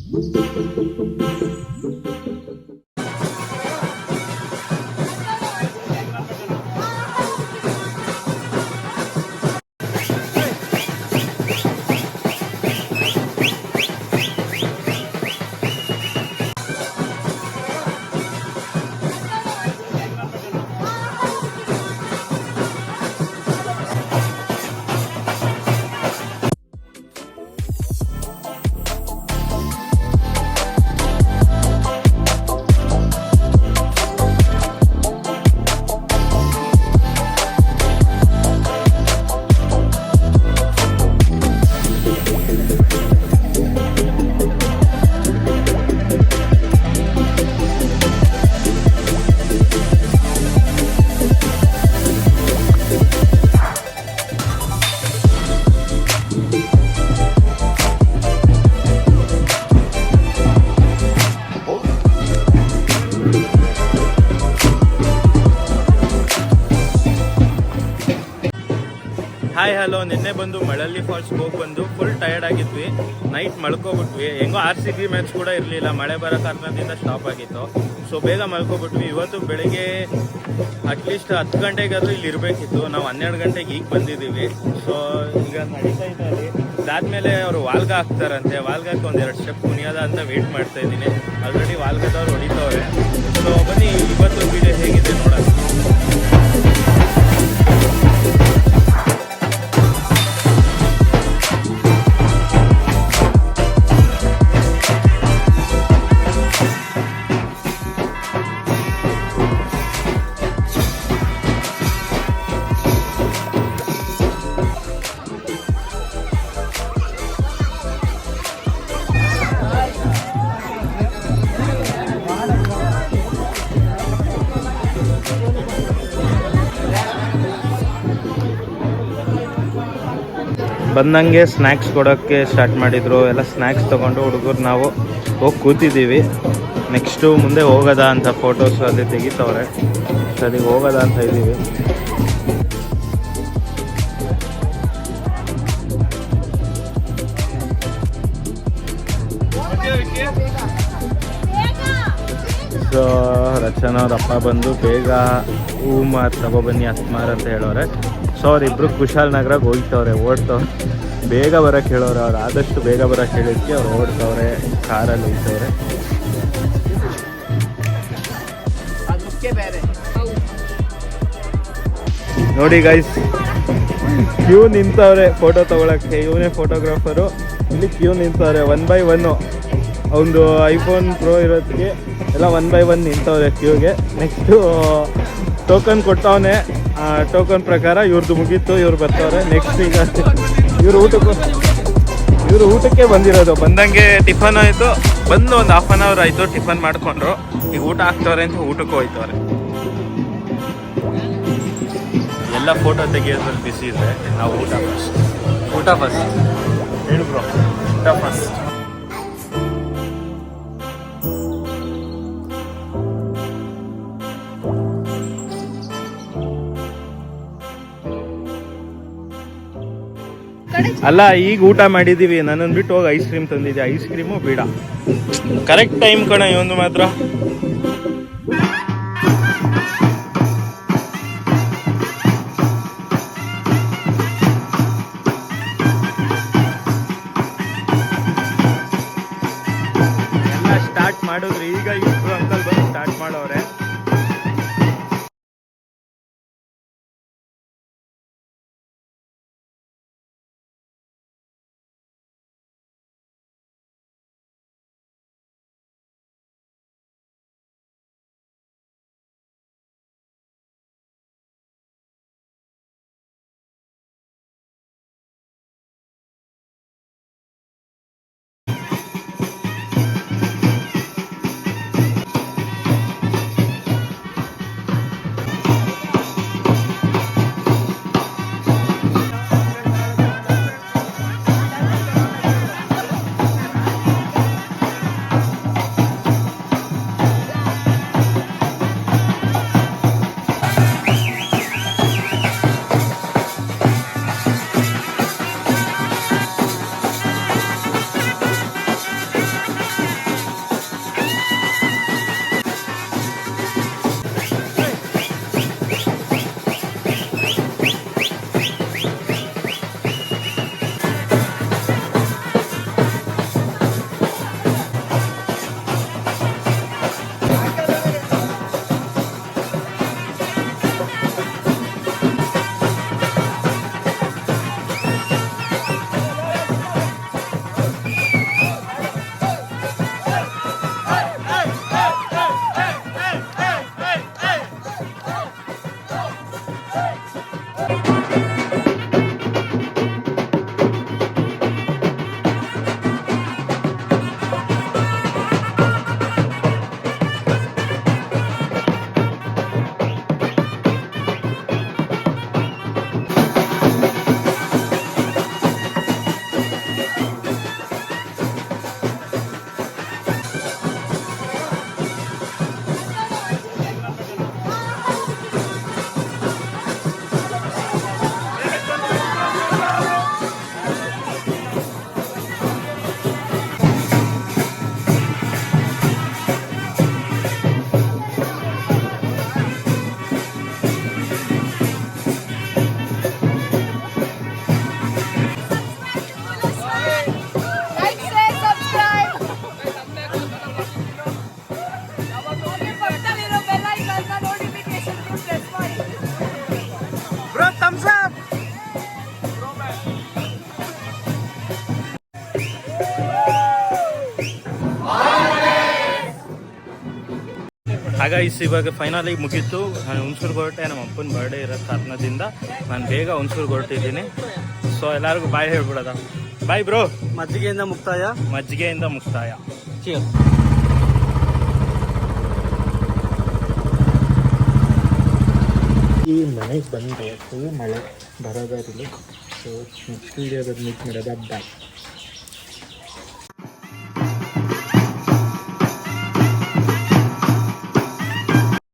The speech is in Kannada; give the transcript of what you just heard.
ಹಾಯ್ ಹಲೋ, ನಿನ್ನೆ ಬಂದು ಮಳಲ್ಲಿ ಫಾಲ್ಸ್ಗೆ ಹೋಗಿ ಬಂದು ಫುಲ್ ಟಯರ್ಡ್ ಆಗಿದ್ವಿ. ನೈಟ್ ಮಲ್ಕೊಬಿಟ್ವಿ. ಹೆಂಗೋ RCB ಮ್ಯಾಚ್ ಕೂಡ ಇರಲಿಲ್ಲ, ಮಳೆ ಬರೋ ಕಾರಣದಿಂದ ಸ್ಟಾಪ್ ಆಗಿತ್ತು. ಸೊ ಬೇಗ ಮಲ್ಕೊಬಿಟ್ವಿ. ಇವತ್ತು ಬೆಳಿಗ್ಗೆ ಅಟ್ಲೀಸ್ಟ್ 10 ಗಂಟೆಗಾದ್ರೂ ಇಲ್ಲಿ ಇರಬೇಕಿತ್ತು. ನಾವು 12 ಗಂಟೆಗೆ ಈಗ ಬಂದಿದ್ದೀವಿ. ಸೊ ಈಗ ನಡೀತಾ ಇದ್ದಾರೆ. ಅದಾದಮೇಲೆ ಅವರು ವಾಲ್ಗ ಹಾಕ್ತಾರಂತೆ. ವಾಲ್ಗಕ್ಕೆ ಒಂದೆರಡು ಸ್ಟೆಪ್ ಕುಣಿಯೋದ ಅಂತ ವೆಯ್ಟ್ ಮಾಡ್ತಾ ಇದ್ದೀನಿ. ಆಲ್ರೆಡಿ ವಾಲ್ಗದವ್ರು ಹೊಡಿತವ್ರೆ. ಸೊ ಬನ್ನಿ ಇವತ್ತು ವಿಡಿಯೋ ಹೇಗಿದೆ ನೋಡೋಣ. ಬಂದಂಗೆ ಸ್ನ್ಯಾಕ್ಸ್ ಕೊಡೋಕ್ಕೆ ಸ್ಟಾರ್ಟ್ ಮಾಡಿದರು. ಎಲ್ಲ ಸ್ನ್ಯಾಕ್ಸ್ ತೊಗೊಂಡು ಹುಡುಗರು ನಾವು ಹೋಗಿ ಕೂತಿದ್ದೀವಿ. ನೆಕ್ಸ್ಟು ಮುಂದೆ ಹೋಗೋದಾ ಅಂತ ಫೋಟೋಸ್ ಅಲ್ಲಿ ತೆಗಿತವ್ರೆ. ಸರಿ ಹೋಗೋದಾ ಅಂತ ಇದ್ದೀವಿ. ಸೊ ರಚನಾ ಅವ್ರ ಅಪ್ಪ ಬಂದು ಬೇಗ ಹೂ ಮಾರು ತಗೊಬನ್ನಿ ಅಸ್ಮಾರ್ ಅಂತ ಹೇಳೋರೆ. ಸೊ ಅವ್ರಿಬ್ರು ಕುಶಾಲ್ ನಗರಾಗ ಹೋಗ್ತವ್ರೆ, ಓಡ್ತವ್ರೆ. ಬೇಗ ಬರೋಕ್ಕೆ ಹೇಳೋರು. ಅವ್ರು ಆದಷ್ಟು ಬೇಗ ಬರೋಕ್ಕೆ ಹೇಳಿದ್ಕೆ ಅವ್ರು ಓಡ್ತವ್ರೆ, ಕಾರಲ್ಲಿ ಹೋಗ್ತವ್ರೆ. ನೋಡಿ ಗೈಸ್, ಕ್ಯೂ ನಿಂತವ್ರೆ ಫೋಟೋ ತೊಗೊಳಕ್ಕೆ. ಇವನೇ ಫೋಟೋಗ್ರಾಫರು. ಇಲ್ಲಿ ಕ್ಯೂ ನಿಂತವ್ರೆ 1 by 1. ಒಂದು iPhone Pro ಇರೋದಕ್ಕೆ ಎಲ್ಲ 1 by 1 ನಿಂತವ್ರೆ ಕ್ಯೂಗೆ. ನೆಕ್ಸ್ಟು ಟೋಕನ್ ಕೊಟ್ಟವನೇ. ಟೋಕನ್ ಪ್ರಕಾರ ಇವ್ರದ್ದು ಮುಗೀತು, ಇವ್ರು ಬರ್ತಾವ್ರೆ. ನೆಕ್ಸ್ಟ್ ಈಗ ಇವರು ಊಟಕ್ಕೆ ಬಂದಿರೋದು. ಬಂದಂಗೆ ಟಿಫನ್ ಆಯಿತು. ಬಂದು ಒಂದು 1/2 hour ಆಯಿತು ಟಿಫನ್ ಮಾಡ್ಕೊಂಡ್ರು. ಈಗ ಊಟ ಹಾಕ್ತವ್ರೆ ಅಂತ ಊಟಕ್ಕೂ ಹೋಯ್ತವ್ರೆ. ಎಲ್ಲ ಫೋಟೋ ತೆಗಿಯೋದ್ರಲ್ಲಿ ಬಿಸಿ ಇದೆ. ನಾವು ಊಟ ಫಸ್ಟ್ ಹೇಳು ಬ್ರೋ. ಊಟ ಫಸ್ಟ್. ಅಲ್ಲ, ಈಗ ಊಟ ಮಾಡಿದ್ದೀವಿ. ನನ್ನನ್ನು ಬಿಟ್ಟು ಹೋಗಿ ಐಸ್ ಕ್ರೀಮ್ ತಂದಿದ್ದೆ. ಐಸ್ ಕ್ರೀಮು ಬೇಡ, ಕರೆಕ್ಟ್ ಟೈಮ್ ಕಣ ಇವೊಂದು ಮಾತ್ರ. ಎಲ್ಲ ಸ್ಟಾರ್ಟ್ ಮಾಡಿದ್ರಿ. ಈಗ ಇಬ್ರು ಅಂಕಲ್ ಬಂದು ಸ್ಟಾರ್ಟ್ ಮಾಡವ್ರೆ. ಹಾಗಾಗಿ ಇವಾಗ ಫೈನಲಿ ಮುಗೀತು. ನಾನು ಹುಣಸೂರ್ಗೆ ಹೊರಟೆ, ನಮ್ಮ ಅಪ್ಪನ ಬರ್ಡೇ ಇರೋ ಕಾರಣದಿಂದ ನಾನು ಬೇಗ ಹುಣಸೂರ್ಗೆ ಹೊರಟಿದ್ದೀನಿ. ಸೊ ಎಲ್ಲರಿಗೂ ಬಾಯ್ ಹೇಳ್ಬಿಡೋದ. Bye bro. ಮಜ್ಜಿಗೆಯಿಂದ ಮುಕ್ತಾಯ. ಮಜ್ಜಿಗೆಯಿಂದ ಮುಕ್ತಾಯ. ಈ ಮನೆಗೆ ಬಂದರೆ ಫುಲ್ ಮಳೆ ಬರೋದಾರಿಲ್ಲ. ಸೊ ನೆಕ್ಸ್ಟ್ ವೀಡಿಯೋದಲ್ಲಿ ಮೀಟ್ ಮಾಡೋದ. ಬಾಯ್.